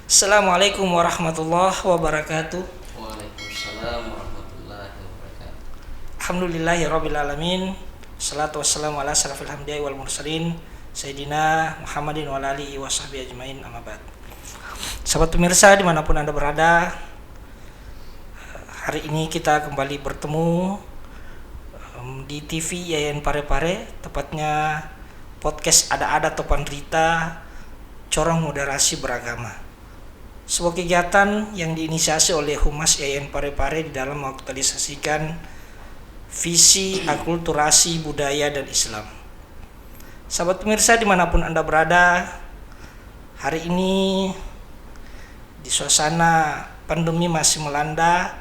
Assalamualaikum warahmatullahi wabarakatuh. Waalaikumsalam warahmatullahi wabarakatuh. Alhamdulillahirabbil alamin. Salatu wassalamu ala asyrafil anbiya'i wal mursalin Sayyidina Muhammadin wa ala alihi washabbihi ajmain, amma ba'd. Sahabat pemirsa dimanapun Anda berada, hari ini kita kembali bertemu di TV Yayan Parepare, tepatnya podcast Ada-Ada Topan Rita Corong Moderasi Beragama. Sebuah kegiatan yang diinisiasi oleh Humas Yayan Parepare di dalam mengaktualisasikan visi akulturasi budaya dan Islam. Sahabat pemirsa dimanapun Anda berada, hari ini di suasana pandemi masih melanda,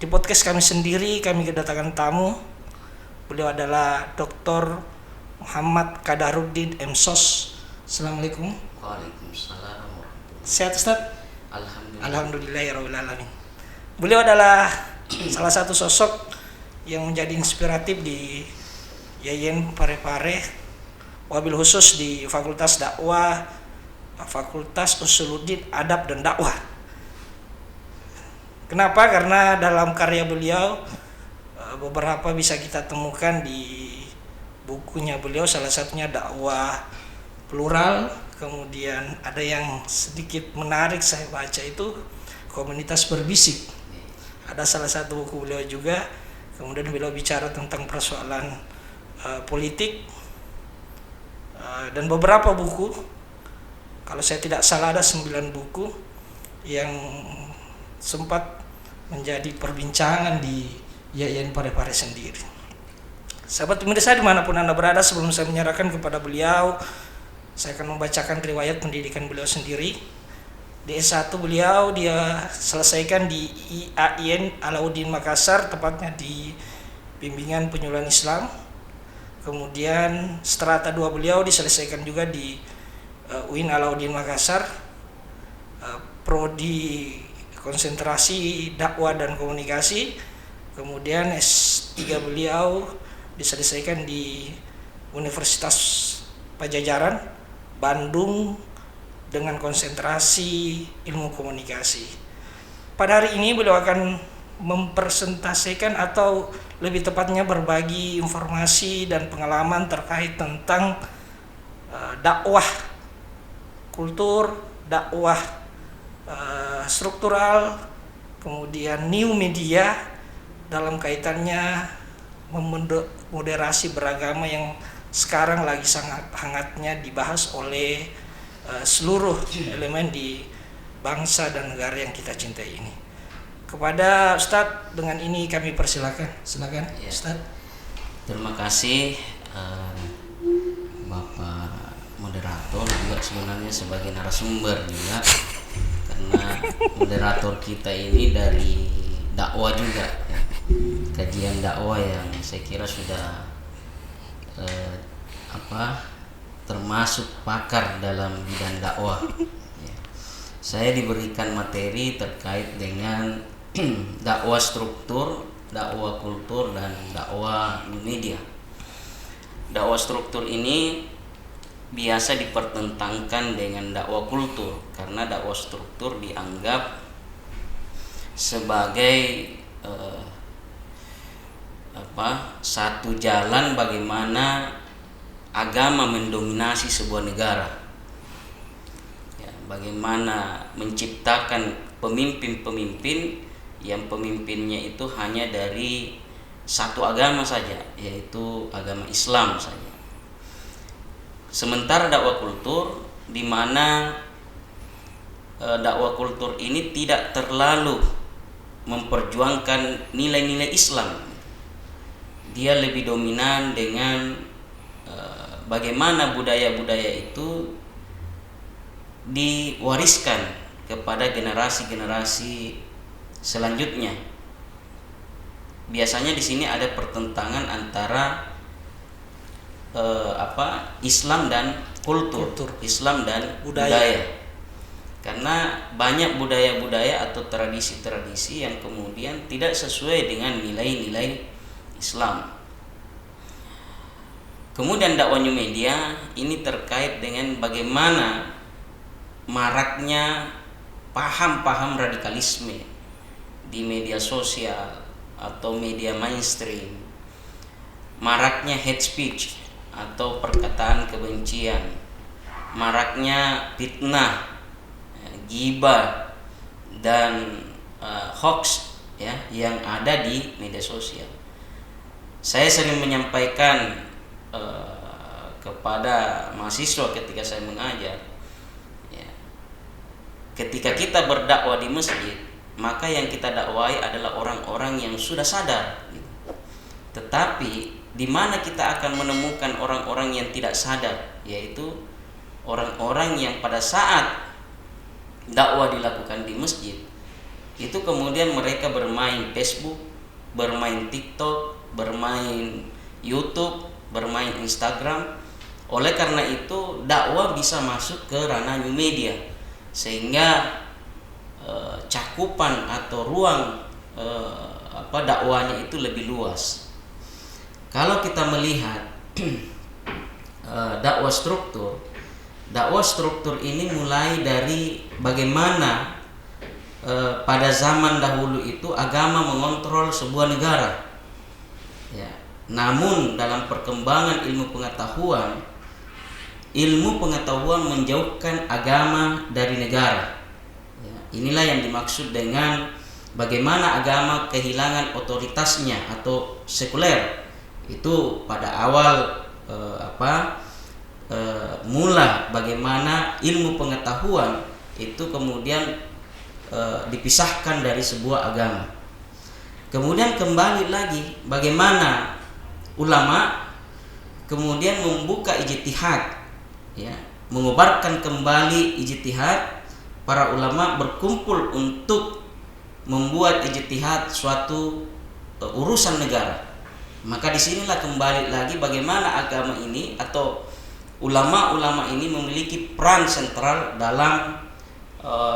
di podcast kami sendiri kami kedatangan tamu. Beliau adalah Dr. Muhammad Kadarudin MSos. Assalamualaikum. Waalaikumsalam warahmatullahi Sehat Ustaz? wabarakatuh. Alhamdulillahirabbil alamin. Beliau adalah salah satu sosok yang menjadi inspiratif di Yayan Parepare, wabil khusus di Fakultas Dakwah, Fakultas Usuluddin Adab dan Dakwah. Kenapa? Karena dalam karya beliau beberapa bisa kita temukan di bukunya beliau, salah satunya Dakwah Plural, kemudian ada yang sedikit menarik saya baca itu Komunitas Berbisik. Ada salah satu buku beliau juga, kemudian beliau bicara tentang persoalan politik, dan beberapa buku, kalau saya tidak salah ada 9 buku yang sempat menjadi perbincangan di Yayan Parepare sendiri. Sahabat pemirsa dimanapun Anda berada, sebelum saya menyerahkan kepada beliau, saya akan membacakan riwayat pendidikan beliau sendiri. Di S1 beliau dia selesaikan di IAIN Alauddin Makassar, tepatnya di bimbingan penyuluhan Islam. Kemudian strata 2 beliau diselesaikan juga di UIN Alauddin Makassar, prodi konsentrasi dakwah dan komunikasi. Kemudian S3 beliau diselesaikan di Universitas Pajajaran Bandung dengan konsentrasi ilmu komunikasi. Pada hari ini beliau akan mempresentasikan atau lebih tepatnya berbagi informasi dan pengalaman terkait tentang dakwah kultur, dakwah struktural, kemudian new media dalam kaitannya memoderasi beragama yang sekarang lagi sangat hangatnya dibahas oleh seluruh elemen di bangsa dan negara yang kita cintai ini. Kepada Ustadz, dengan ini kami persilakan. Silakan Ya. Ustadz. Terima kasih Bapak moderator, juga sebenarnya sebagai narasumber juga, karena moderator kita ini dari dakwah juga ya. Kajian dakwah yang saya kira sudah termasuk pakar dalam bidang dakwah ya. Saya diberikan materi terkait dengan dakwah struktur, dakwah kultur, dan dakwah media. Dakwah struktur ini biasa dipertentangkan dengan dakwah kultur, karena dakwah struktur dianggap sebagai satu jalan bagaimana agama mendominasi sebuah negara ya, bagaimana menciptakan pemimpin-pemimpin yang pemimpinnya itu hanya dari satu agama saja, yaitu agama Islam saja. Sementara dakwah kultur, di mana dakwah kultur ini tidak terlalu memperjuangkan nilai-nilai Islam. Dia lebih dominan dengan bagaimana budaya-budaya itu diwariskan kepada generasi-generasi selanjutnya. Biasanya di sini ada pertentangan antara Islam dan kultur, Islam dan budaya. Karena banyak budaya-budaya atau tradisi-tradisi yang kemudian tidak sesuai dengan nilai-nilai Islam. Kemudian dakwah new media ini terkait dengan bagaimana maraknya paham-paham radikalisme di media sosial atau media mainstream, maraknya hate speech atau perkataan kebencian, maraknya fitnah, ghibah dan hoax ya yang ada di media sosial. Saya sering menyampaikan kepada mahasiswa ketika saya mengajar, ya, ketika kita berdakwah di masjid, maka yang kita dakwai adalah orang-orang yang sudah sadar, gitu. Tetapi di mana kita akan menemukan orang-orang yang tidak sadar, yaitu orang-orang yang pada saat dakwah dilakukan di masjid, itu kemudian mereka bermain Facebook, bermain TikTok, bermain YouTube, bermain Instagram. Oleh karena itu dakwah bisa masuk ke ranah new media, sehingga cakupan atau ruang dakwahnya itu lebih luas. Kalau kita melihat dakwah struktur ini mulai dari bagaimana pada zaman dahulu itu agama mengontrol sebuah negara. Ya. Namun dalam perkembangan ilmu pengetahuan menjauhkan agama dari negara. Ya. Inilah yang dimaksud dengan bagaimana agama kehilangan otoritasnya atau sekuler. Itu pada awal mula bagaimana ilmu pengetahuan itu kemudian dipisahkan dari sebuah agama. Kemudian kembali lagi bagaimana ulama kemudian membuka ijtihad, ya, mengobarkan kembali ijtihad. Para ulama berkumpul untuk membuat ijtihad suatu urusan negara. Maka disinilah kembali lagi bagaimana agama ini atau ulama-ulama ini memiliki peran sentral dalam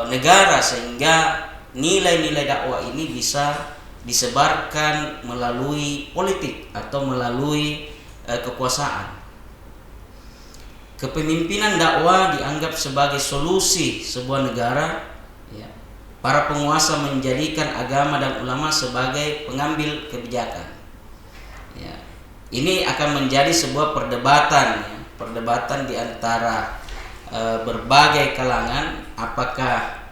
negara, sehingga nilai-nilai dakwah ini bisa disebarkan melalui politik atau melalui kekuasaan. Kepemimpinan dakwah dianggap sebagai solusi sebuah negara. Ya. Para penguasa menjadikan agama dan ulama sebagai pengambil kebijakan. Ya. Ini akan menjadi sebuah perdebatan, ya. Perdebatan di antara berbagai kalangan. Apakah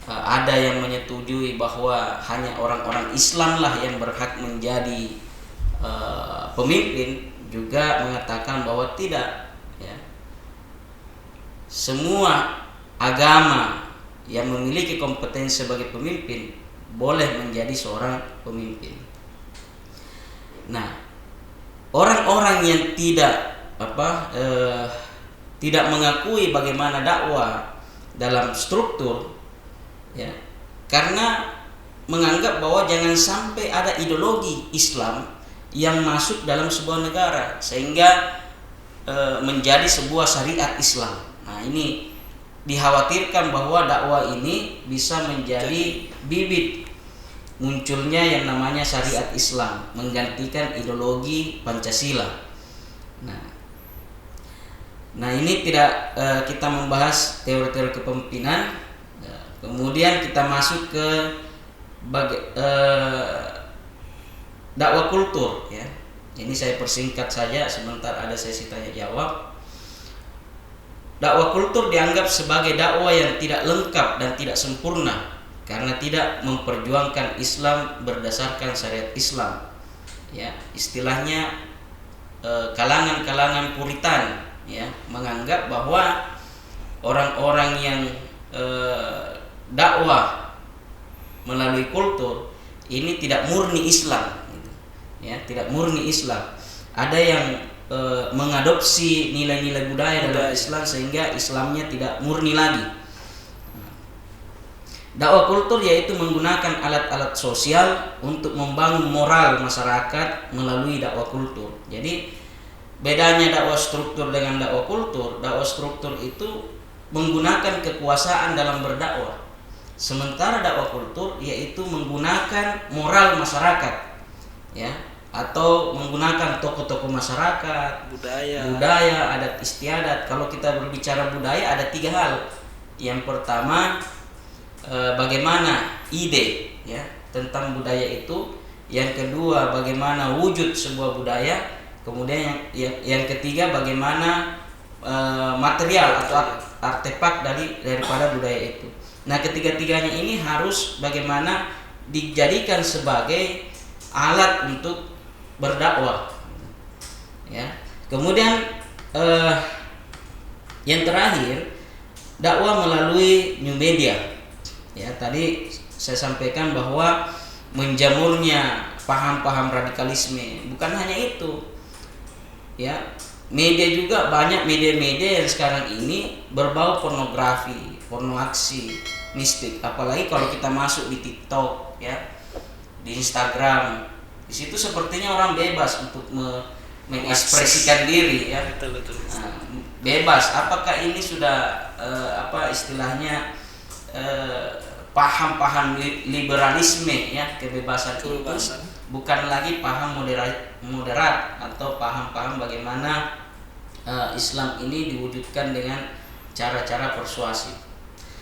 ada yang menyetujui bahwa hanya orang-orang Islam lah yang berhak menjadi pemimpin, juga mengatakan bahwa tidak, ya. Semua agama yang memiliki kompetensi sebagai pemimpin boleh menjadi seorang pemimpin. Nah, orang-orang yang tidak mengakui bagaimana dakwah dalam struktur, ya, karena menganggap bahwa jangan sampai ada ideologi Islam yang masuk dalam sebuah negara sehingga menjadi sebuah syariat Islam. Nah, ini dikhawatirkan bahwa dakwah ini bisa menjadi bibit munculnya yang namanya syariat Islam, menggantikan ideologi Pancasila. Nah, ini tidak kita membahas teori-teori kepemimpinan. Kemudian kita masuk ke dakwah kultur, ya. Ini saya persingkat saja, sebentar ada sesi tanya jawab. Dakwah kultur dianggap sebagai dakwah yang tidak lengkap dan tidak sempurna karena tidak memperjuangkan Islam berdasarkan syariat Islam. Ya, istilahnya kalangan-kalangan Puritan, ya, menganggap bahwa orang-orang yang dakwah melalui kultur ini tidak murni Islam, gitu. Ya, tidak murni Islam. Ada yang mengadopsi nilai-nilai budaya dalam Islam sehingga Islamnya tidak murni lagi. Dakwah kultur yaitu menggunakan alat-alat sosial untuk membangun moral masyarakat melalui dakwah kultur. Jadi bedanya dakwah struktur dengan dakwah struktur itu menggunakan kekuasaan dalam berdakwah. Sementara dakwah kultur yaitu menggunakan moral masyarakat, ya, atau menggunakan tokoh-tokoh masyarakat, budaya, adat istiadat. Kalau kita berbicara budaya ada 3 hal. Yang pertama bagaimana ide ya tentang budaya itu, yang kedua bagaimana wujud sebuah budaya, kemudian yang ketiga bagaimana material atau artefak daripada budaya itu. Nah, ketiga-tiganya ini harus bagaimana dijadikan sebagai alat untuk berdakwah. Ya. Kemudian yang terakhir, dakwah melalui new media. Ya, tadi saya sampaikan bahwa menjamurnya paham-paham radikalisme bukan hanya itu. Ya, media juga banyak media-media yang sekarang ini berbau pornografi, pornoaksi, mistik. Apalagi kalau kita masuk di TikTok, ya, di Instagram, di situ sepertinya orang bebas untuk mengekspresikan diri, ya. Betul. Nah, bebas. Apakah ini sudah istilahnya paham-paham liberalisme, ya, kebebasan itu bukan lagi paham moderat atau paham-paham bagaimana Islam ini diwujudkan dengan cara-cara persuasi.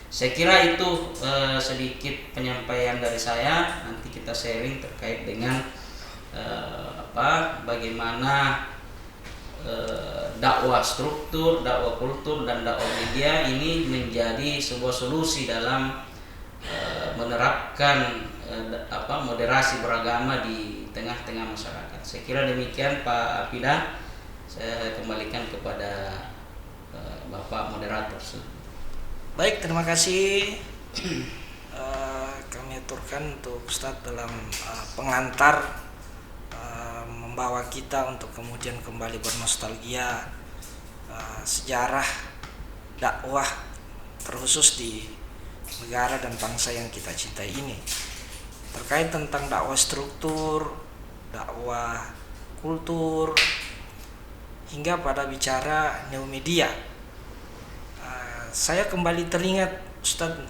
Saya kira itu sedikit penyampaian dari saya. Nanti kita sharing terkait dengan bagaimana dakwah struktur, dakwah kultur, dan dakwah media ini menjadi sebuah solusi dalam menerapkan moderasi beragama di tengah-tengah masyarakat. Saya kira demikian, Pak Apida. Saya kembalikan kepada Bapak moderator. Baik, terima kasih. Kami aturkan untuk Ustadz dalam pengantar membawa kita untuk kemudian kembali bernostalgia sejarah dakwah terkhusus di negara dan bangsa yang kita cintai ini, terkait tentang dakwah struktur, dakwah kultur, hingga pada bicara new media. Saya kembali teringat, Ustadz,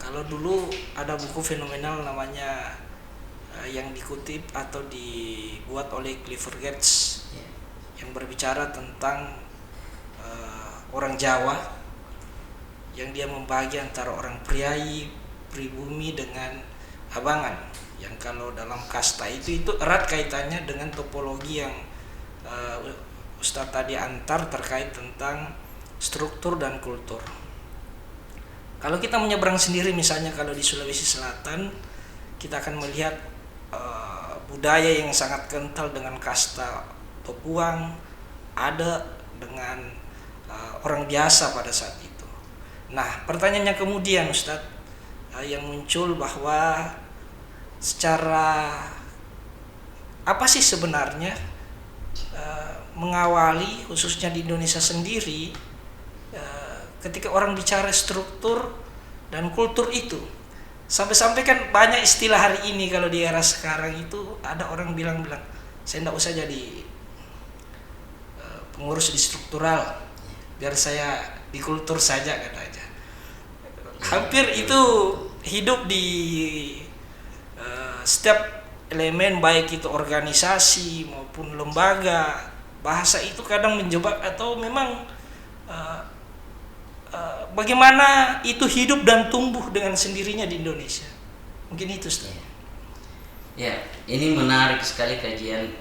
kalau dulu ada buku fenomenal namanya yang dikutip atau dibuat oleh Clifford Geertz, yang berbicara tentang orang Jawa yang dia membagi antara orang priai, pribumi dengan abangan, yang kalau dalam kasta itu erat kaitannya dengan topologi yang Ustadz tadi antar terkait tentang struktur dan kultur. Kalau kita menyeberang sendiri, misalnya kalau di Sulawesi Selatan, kita akan melihat budaya yang sangat kental dengan kasta Topuang, ada dengan orang biasa pada saat itu. Nah, pertanyaannya kemudian, Ustadz, yang muncul bahwa secara apa sih sebenarnya mengawali khususnya di Indonesia sendiri ketika orang bicara struktur dan kultur itu, sampai-sampai kan banyak istilah hari ini kalau di era sekarang itu ada orang bilang saya tidak usah jadi pengurus di struktural, biar saya di kultur saja katanya. Hampir itu hidup di setiap elemen, baik itu organisasi maupun lembaga. Bahasa itu kadang menjebak atau memang bagaimana itu hidup dan tumbuh dengan sendirinya di Indonesia. Mungkin itu, Ustaz. Ya, ini menarik sekali kajian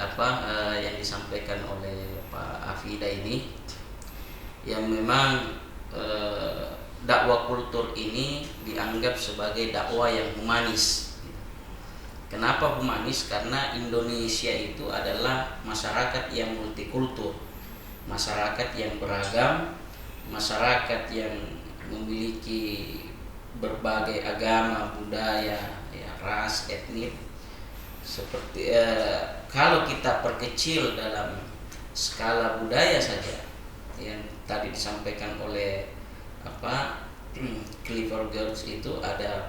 yang disampaikan oleh Pak Afida ini, yang memang dakwah kultur ini dianggap sebagai dakwah yang humanis. Kenapa humanis? Karena Indonesia itu adalah masyarakat yang multikultur, masyarakat yang beragam, masyarakat yang memiliki berbagai agama, budaya, ya, ras, etnik. Seperti kalau kita perkecil dalam skala budaya saja, yang tadi disampaikan oleh Clifford Geertz, itu ada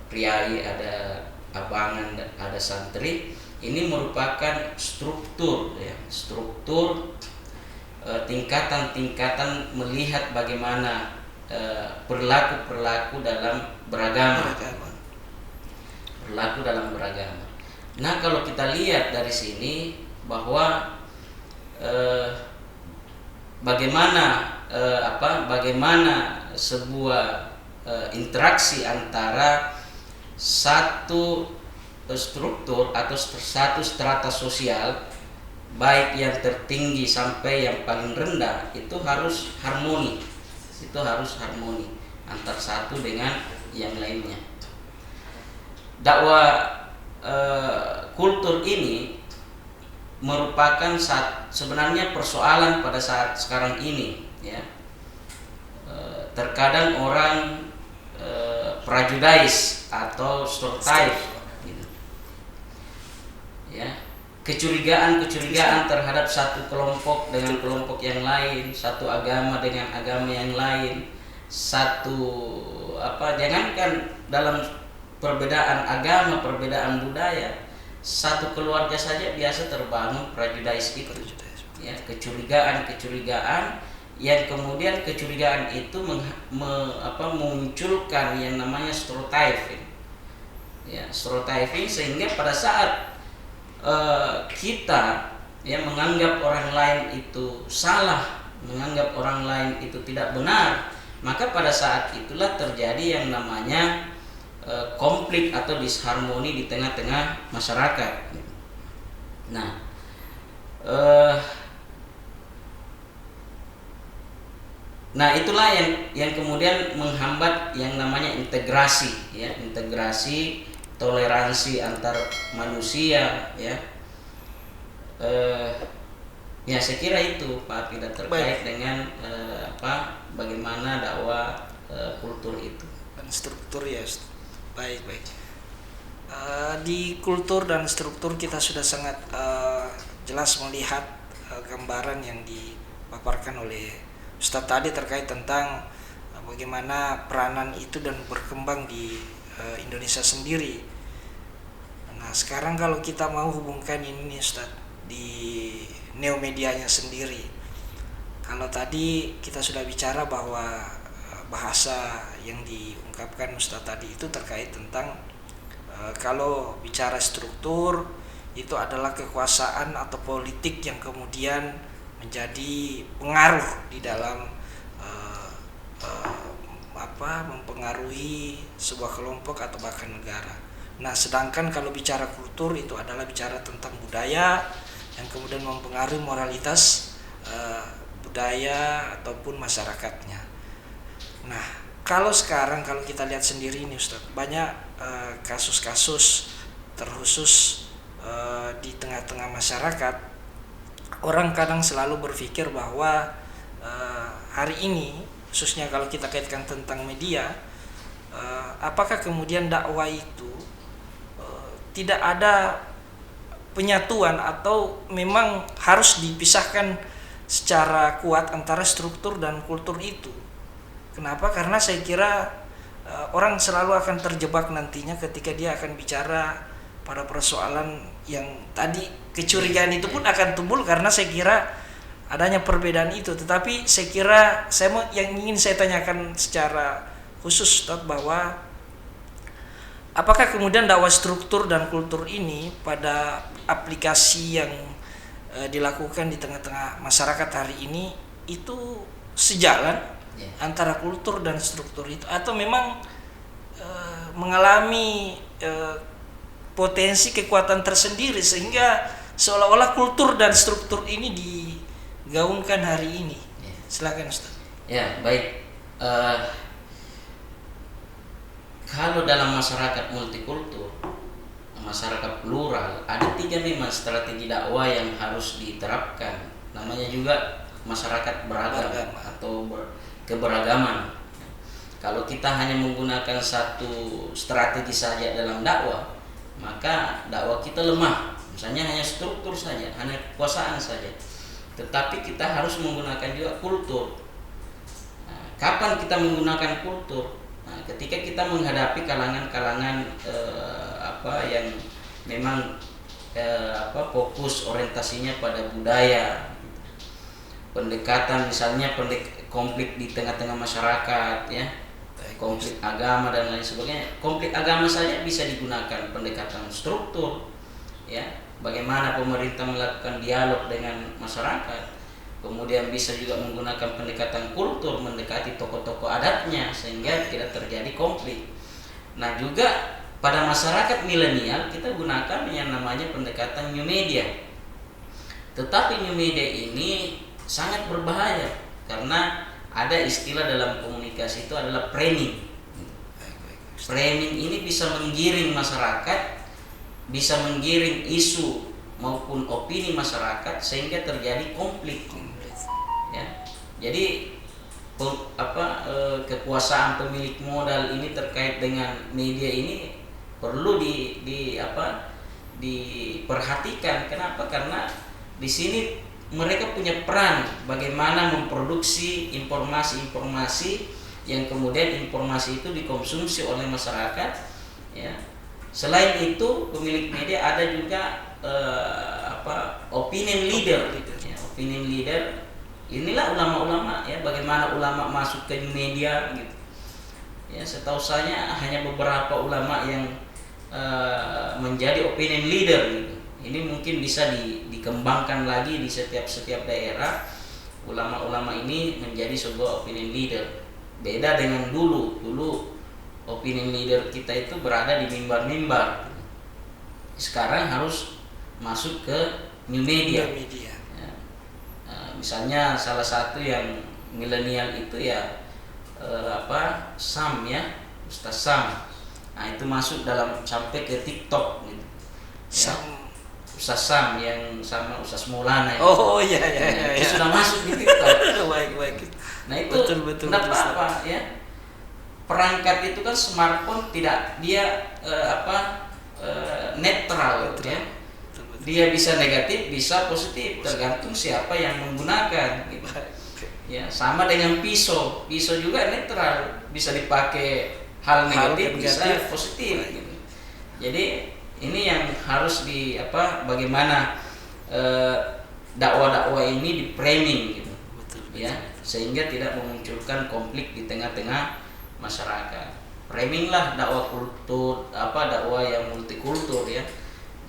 priai, ada abangan, ada santri. Ini merupakan struktur, ya, struktur tingkatan-tingkatan melihat bagaimana perilaku dalam beragama. Berlaku dalam beragama. Nah, kalau kita lihat dari sini bahwa bagaimana bagaimana sebuah interaksi antara satu struktur atau satu strata sosial, baik yang tertinggi sampai yang paling rendah, itu harus harmoni. Itu harus harmoni antar satu dengan yang lainnya. Dakwah kultur ini merupakan sebenarnya persoalan pada saat sekarang ini, ya. Terkadang orang prejudice atau stereotype gitu. Ya, kecurigaan terhadap satu kelompok dengan kelompok yang lain, satu agama dengan agama yang lain, jangankan dalam perbedaan agama, perbedaan budaya, satu keluarga saja biasa terbangun prejudice itu, ya, kecurigaan yang kemudian kecurigaan itu memunculkan yang namanya stereotyping, ya, stereotyping, sehingga pada saat kita, ya, menganggap orang lain itu salah, menganggap orang lain itu tidak benar, maka pada saat itulah terjadi yang namanya konflik atau disharmoni di tengah-tengah masyarakat. Nah, itulah yang kemudian menghambat yang namanya integrasi, ya, integrasi, toleransi antar manusia, ya. Ya, saya kira itu Pak tidak terkait dengan bagaimana dakwah kultur itu dan struktur, ya. Baik. Di kultur dan struktur kita sudah sangat jelas melihat gambaran yang dipaparkan oleh Ustadz tadi terkait tentang bagaimana peranan itu dan berkembang di Indonesia sendiri. Nah, sekarang kalau kita mau hubungkan ini, Ustadz, di neomedianya sendiri. Kalau tadi kita sudah bicara bahwa bahasa yang diungkapkan Ustadz tadi itu terkait tentang kalau bicara struktur itu adalah kekuasaan atau politik yang kemudian menjadi pengaruh di dalam mempengaruhi sebuah kelompok atau bahkan negara. Nah, sedangkan kalau bicara kultur itu adalah bicara tentang budaya yang kemudian mempengaruhi moralitas budaya ataupun masyarakatnya. Nah, kalau sekarang kalau kita lihat sendiri ini, Ustaz, banyak kasus-kasus terkhusus di tengah-tengah masyarakat. Orang kadang selalu berpikir bahwa hari ini, khususnya kalau kita kaitkan tentang media, apakah kemudian dakwah itu tidak ada penyatuan atau memang harus dipisahkan secara kuat antara struktur dan kultur itu? Kenapa? Karena saya kira orang selalu akan terjebak nantinya ketika dia akan bicara pada persoalan yang tadi, kecurigaan itu pun akan timbul karena saya kira adanya perbedaan itu. Tetapi saya kira yang ingin saya tanyakan secara khusus, Ustaz, bahwa apakah kemudian dakwah struktur dan kultur ini pada aplikasi yang dilakukan di tengah-tengah masyarakat hari ini itu sejalan antara kultur dan struktur itu, atau memang mengalami potensi kekuatan tersendiri sehingga seolah-olah kultur dan struktur ini digaungkan hari ini? Silakan, Ustaz. Ya, baik. Kalau dalam masyarakat multikultur, masyarakat plural, ada 3 memang strategi dakwah yang harus diterapkan. Namanya juga masyarakat beragam atau keberagaman. Kalau kita hanya menggunakan satu strategi saja dalam dakwah, maka dakwah kita lemah. Misalnya hanya struktur saja, hanya kekuasaan saja. Tetapi kita harus menggunakan juga kultur. Nah, kapan kita menggunakan kultur? Nah, ketika kita menghadapi kalangan-kalangan yang memang fokus orientasinya pada budaya, pendekatan misalnya konflik di tengah-tengah masyarakat, ya, konflik agama dan lain sebagainya. Konflik agama saja bisa digunakan pendekatan struktur, ya, bagaimana pemerintah melakukan dialog dengan masyarakat. kemudian bisa juga menggunakan pendekatan kultur, mendekati tokoh-tokoh adatnya sehingga tidak terjadi konflik. Nah juga pada masyarakat milenial kita gunakan yang namanya pendekatan new media. Tetapi new media ini sangat berbahaya karena ada istilah dalam komunikasi itu adalah framing. Framing ini bisa menggiring masyarakat, bisa menggiring isu maupun opini masyarakat sehingga terjadi konflik. Ya. Jadi kekuasaan pemilik modal ini terkait dengan media ini perlu diperhatikan. Kenapa? Karena di sini mereka punya peran bagaimana memproduksi informasi-informasi yang kemudian informasi itu dikonsumsi oleh masyarakat. Ya. Selain itu pemilik media ada juga opinion leader. Ya, opinion leader inilah ulama-ulama, ya, bagaimana ulama masuk ke media gitu. Ya, setahu saya hanya beberapa ulama yang menjadi opinion leader gitu. Ini mungkin bisa dikembangkan lagi di setiap daerah. Ulama-ulama ini menjadi sebuah opinion leader. Beda dengan dulu opinion leader kita itu berada di mimbar-mimbar. Sekarang harus masuk ke new media. Ya. Misalnya salah satu yang milenial itu ya Sam, ya, Ustaz Sam. Nah itu masuk sampai ke TikTok gitu. Ya. Ustaz Sam yang sama Ustaz Maulana itu. Oh iya. Itu sudah masuk di TikTok. Baik. Nah itu betul, apa ya? Perangkat itu kan smartphone tidak dia netral gitu ya. Dia bisa negatif, bisa positif, tergantung siapa yang menggunakan gitu. Ya, sama dengan pisau juga netral, bisa dipakai hal negatif, bisa positif gitu. Jadi ini yang harus bagaimana dakwah-dakwah ini di framing gitu. Ya, sehingga tidak memunculkan konflik di tengah-tengah masyarakat. Framing lah dakwah kultur, dakwah yang multikultur ya.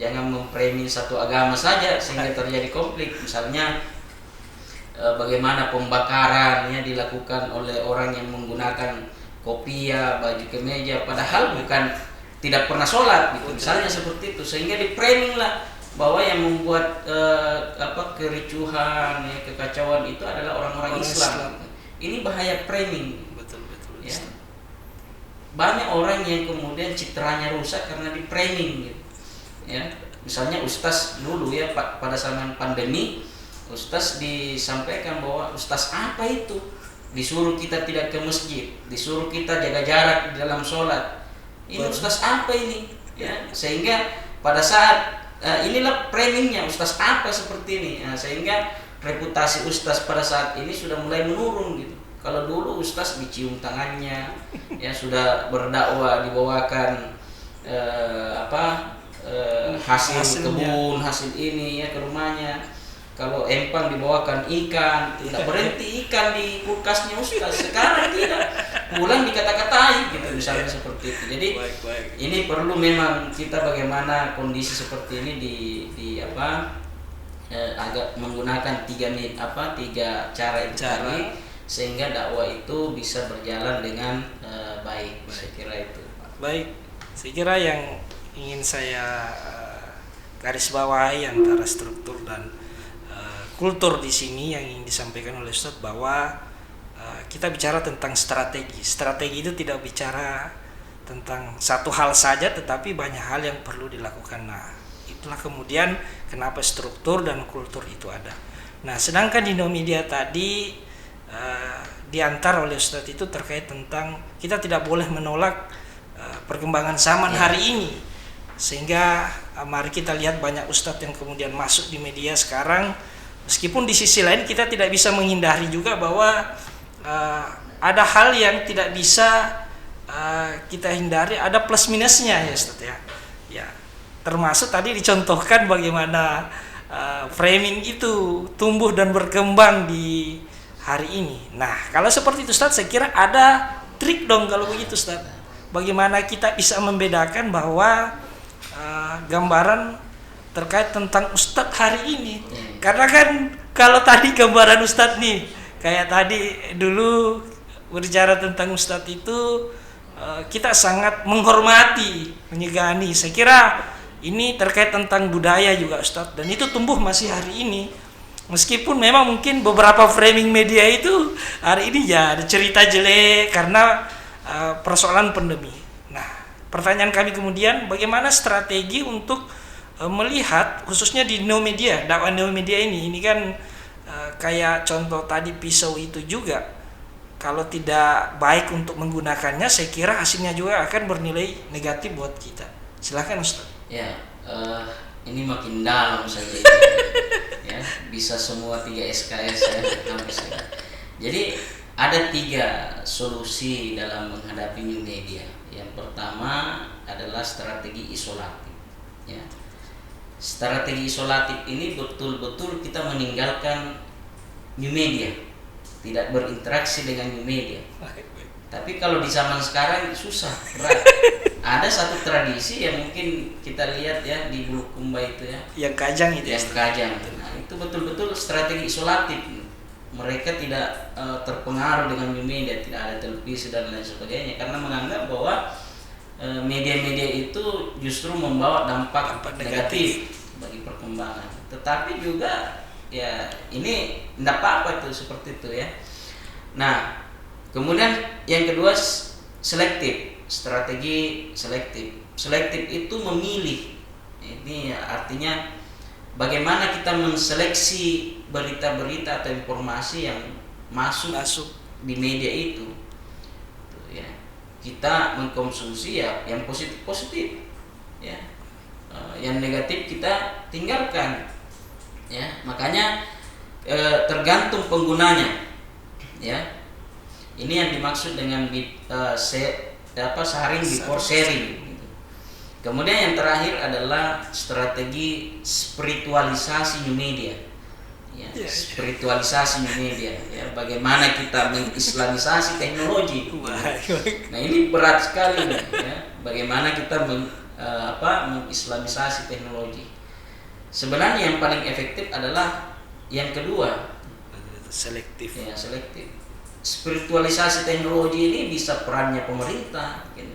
Jangan memframing satu agama saja sehingga terjadi konflik. Misalnya bagaimana pembakaran ya dilakukan oleh orang yang menggunakan kopiah, baju kemeja, padahal bukan tidak pernah sholat gitu. Misalnya seperti itu, sehingga di framing lah bahwa yang membuat kericuhan, ya, kekacauan itu adalah orang-orang Islam. Ini bahaya framing. Betul. Ya. Banyak orang yang kemudian citranya rusak karena di framing gitu. Ya, misalnya Ustaz dulu ya pada zaman pandemi, Ustaz disampaikan bahwa Ustaz apa itu? Disuruh kita tidak ke masjid, disuruh kita jaga jarak di dalam sholat. Ini Ustaz apa ini? Ya, sehingga pada saat inilah framingnya Ustaz apa seperti ini. Nah, sehingga reputasi Ustaz pada saat ini sudah mulai menurun gitu. Kalau dulu Ustaz dicium tangannya, ya sudah berdakwah dibawakan hasil kebun, hasil ini ya ke rumahnya. Kalau empang dibawakan ikan, tidak berhenti ikan di kulkasnya Ustaz. Sekarang tidak, pulang dikata-katai gitu misalnya seperti itu. Jadi ini perlu memang kita bagaimana kondisi seperti ini agak menggunakan tiga cara itu tadi sehingga dakwah itu bisa berjalan dengan baik. Saya kira itu. Baik, saya kira yang ingin saya garis bawahi antara struktur dan kultur di sini yang ingin disampaikan oleh Ustadz bahwa kita bicara tentang strategi. Strategi itu tidak bicara tentang satu hal saja, tetapi banyak hal yang perlu dilakukan. Nah, itulah kemudian kenapa struktur dan kultur itu ada. Nah, sedangkan di media tadi diantar oleh Ustadz itu terkait tentang kita tidak boleh menolak perkembangan zaman hari ini. Sehingga mari kita lihat banyak ustadz yang kemudian masuk di media sekarang, meskipun di sisi lain kita tidak bisa menghindari juga bahwa ada hal yang tidak bisa kita hindari, ada plus minusnya ya Ustadz ya. Ya, termasuk tadi dicontohkan bagaimana framing itu tumbuh dan berkembang di hari ini. Nah, kalau seperti itu Ustadz, saya kira ada trik dong kalau begitu Ustadz. Bagaimana kita bisa membedakan bahwa gambaran terkait tentang Ustadz hari ini, karena kan Kalau tadi gambaran Ustadz nih, kayak tadi dulu berbicara tentang Ustadz itu kita sangat menghormati, menyegani. Saya kira ini terkait tentang budaya juga Ustadz, dan itu tumbuh masih hari ini. Meskipun memang mungkin beberapa framing media itu hari ini ya ada cerita jelek karena persoalan pandemi. Nah, pertanyaan kami kemudian, bagaimana strategi untuk melihat khususnya di neomedia, dakwah neomedia ini kan kayak contoh tadi pisau itu juga, kalau tidak baik untuk menggunakannya, saya kira hasilnya juga akan bernilai negatif buat kita. Silakan Ustaz. Ya, ini makin dalam saja. Ya, bisa semua 3 SKS ya. Jadi ada 3 solusi dalam menghadapi new media. Yang pertama adalah strategi isolatif. Ya. Strategi isolatif ini betul-betul kita meninggalkan new media, tidak berinteraksi dengan new media. Tapi kalau di zaman sekarang susah, berat. Ada satu tradisi yang mungkin kita lihat ya di Bulukumba itu ya, yang Kajang itu. Yang Kajang. Nah, itu betul-betul strategi isolatif. Mereka tidak terpengaruh dengan new media, tidak ada televisi dan lain sebagainya, karena menganggap bahwa media-media itu justru membawa dampak negatif bagi perkembangan. Tetapi juga ya ini tidak apa-apa itu seperti itu ya. Nah, kemudian yang kedua selektif, strategi selektif. Selektif itu memilih. Ini artinya bagaimana kita menseleksi berita-berita atau informasi yang masuk di media itu. Ya. Kita mengkonsumsi ya yang positif ya, yang negatif kita tinggalkan ya. Makanya tergantung penggunanya ya. Ini yang dimaksud dengan sharing before sharing gitu. Kemudian yang terakhir adalah strategi spiritualisasi new media ya, spiritualisasi new media ya, bagaimana kita mengislamisasi teknologi. Nah, ini berat sekali ya, bagaimana kita mengislamisasi teknologi. Sebenarnya yang paling efektif adalah yang kedua, selektif. Ya, selektif. Spiritualisasi teknologi ini bisa perannya pemerintah gitu.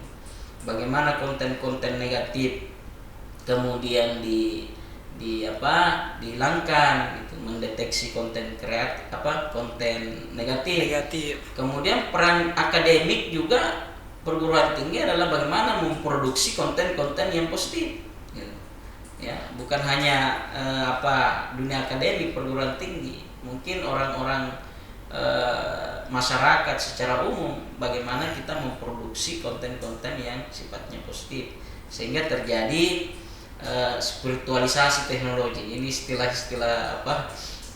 Bagaimana konten-konten negatif kemudian dihilangkan gitu, mendeteksi konten kreatif konten negatif. Kemudian peran akademik juga perguruan tinggi adalah bagaimana memproduksi konten-konten yang positif gitu. Ya, bukan hanya dunia akademik perguruan tinggi, mungkin orang-orang masyarakat secara umum, bagaimana kita memproduksi konten-konten yang sifatnya positif sehingga terjadi spiritualisasi teknologi. Ini istilah-istilah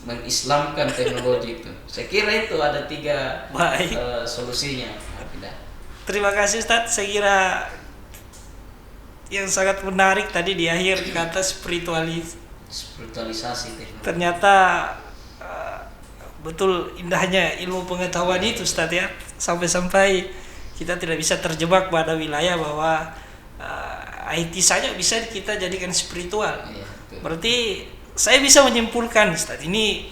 mengislamkan teknologi itu. Saya kira itu ada 3 solusinya. Terima kasih Ustaz. Saya kira yang sangat menarik tadi di akhir kata spiritualisasi teknologi. Ternyata betul indahnya ilmu pengetahuan itu Ustaz ya. Sampai-sampai kita tidak bisa terjebak pada wilayah bahwa IT saja bisa kita jadikan spiritual. Ya, berarti saya bisa menyimpulkan Ustaz, ini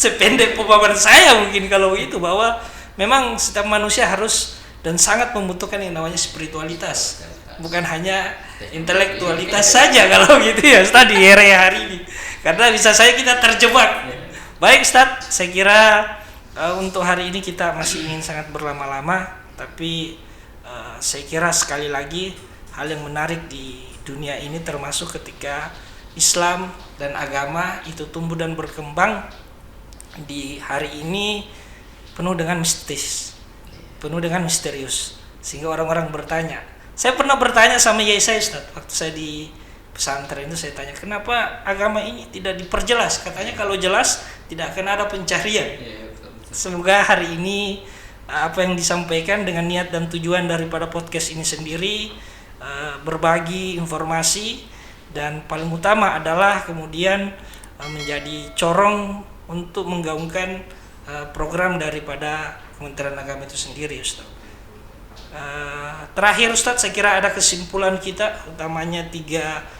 sependek pemahaman saya mungkin kalau itu, bahwa memang setiap manusia harus dan sangat membutuhkan yang namanya spiritualitas, bukan hanya intelektualitas saja kalau gitu ya Ustaz di era hari ini, karena bisa saja kita terjebak. Baik Ustaz, saya kira untuk hari ini kita masih ingin sangat berlama-lama, tapi saya kira sekali lagi hal yang menarik di dunia ini termasuk ketika Islam dan agama itu tumbuh dan berkembang di hari ini penuh dengan misterius, sehingga orang-orang bertanya. Saya pernah bertanya sama Yai saya Ustaz, waktu saya di pesantren itu saya tanya, kenapa agama ini tidak diperjelas? Katanya kalau jelas tidak akan ada pencarian. Semoga hari ini apa yang disampaikan dengan niat dan tujuan daripada podcast ini sendiri, berbagi informasi, dan paling utama adalah kemudian menjadi corong untuk menggaungkan program daripada Kementerian Agama itu sendiri Ustaz. Terakhir Ustaz, saya kira ada kesimpulan kita utamanya 3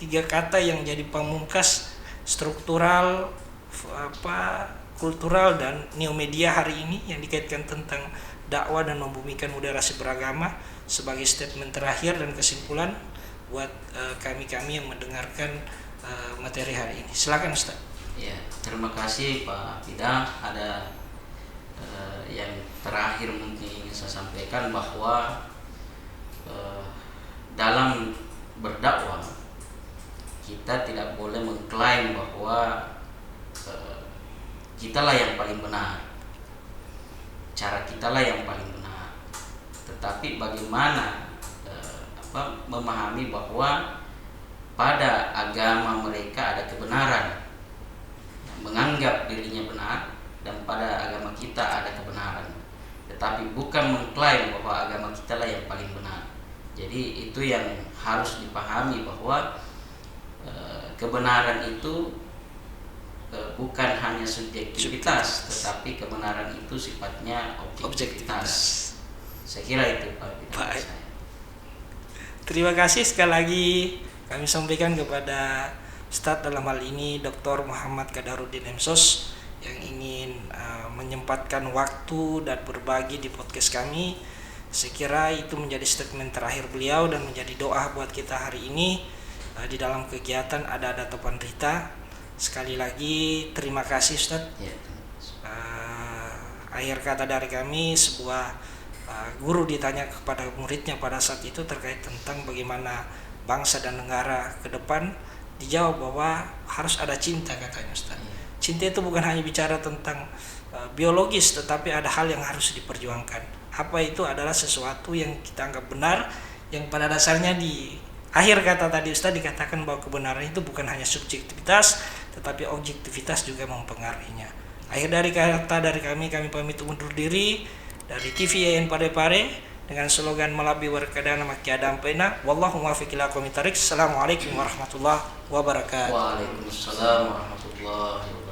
3 kata yang jadi pamungkas struktural, kultural dan neomedia hari ini yang dikaitkan tentang dakwah dan membumikan moderasi beragama sebagai statement terakhir dan kesimpulan buat kami-kami yang mendengarkan materi hari ini. Silakan Ustaz. Ya, terima kasih Pak Bidang. Ada yang terakhir mungkin ingin saya sampaikan bahwa dalam berdakwah kita tidak boleh mengklaim bahwa kitalah yang paling benar, cara kitalah yang paling benar, tetapi bagaimana memahami bahwa pada agama mereka ada kebenaran, menganggap dirinya benar, dan pada agama kita ada kebenaran, tetapi bukan mengklaim bahwa agama kita lah yang paling benar. Jadi itu yang harus dipahami, bahwa kebenaran itu bukan hanya subjektivitas, tetapi kebenaran itu sifatnya objektivitas. Saya kira itu Pak. Terima kasih sekali lagi kami sampaikan kepada Ustadz dalam hal ini Dr. Muhammad Qadarudin M.Sos yang ingin menyempatkan waktu dan berbagi di podcast kami. Saya kira itu menjadi statement terakhir beliau dan menjadi doa buat kita hari ini di dalam kegiatan Ada-Ada Topan Rita. Sekali lagi terima kasih Ustadz. Akhir kata dari kami, sebuah guru ditanya kepada muridnya pada saat itu terkait tentang bagaimana bangsa dan negara ke depan, dijawab bahwa harus ada cinta, katanya Ustaz. Cinta itu bukan hanya bicara tentang biologis, tetapi ada hal yang harus diperjuangkan. Apa itu? Adalah sesuatu yang kita anggap benar, yang pada dasarnya di akhir kata tadi Ustaz dikatakan bahwa kebenaran itu bukan hanya subjektivitas, tetapi objektivitas juga mempengaruhinya. Akhir dari kata dari kami pamit undur diri dari TV YN Parepare dengan slogan Malabi Warkadana Makiadam Pena. Wallahu muwaffiq ila aqwamit thariq. Assalamualaikum warahmatullahi wabarakatuh. Waalaikumsalam warahmatullahi wabarakatuh.